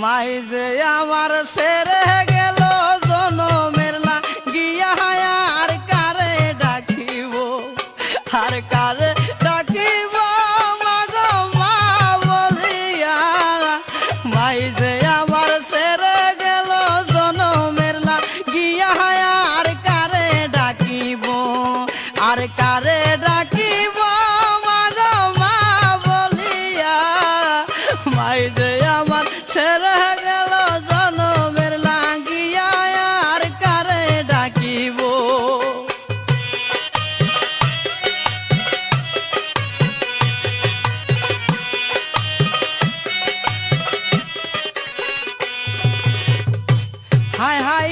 মাই যে আমার ছেড়ে গেল জনমের লাগিয়া আর কারে ডাকিব আর কারে ডাকিব মাগো মা বলিয়া মাই যে আমার ছেড়ে গেল জনমের লাগিয়া আর কারে ডাকিব আর কারে ডাকিব মাগো মা বলিয়া মাই যে আমার ছেড়ে গেল জনমের লাগিয়া আর কারে ডাকিব। হায় হায়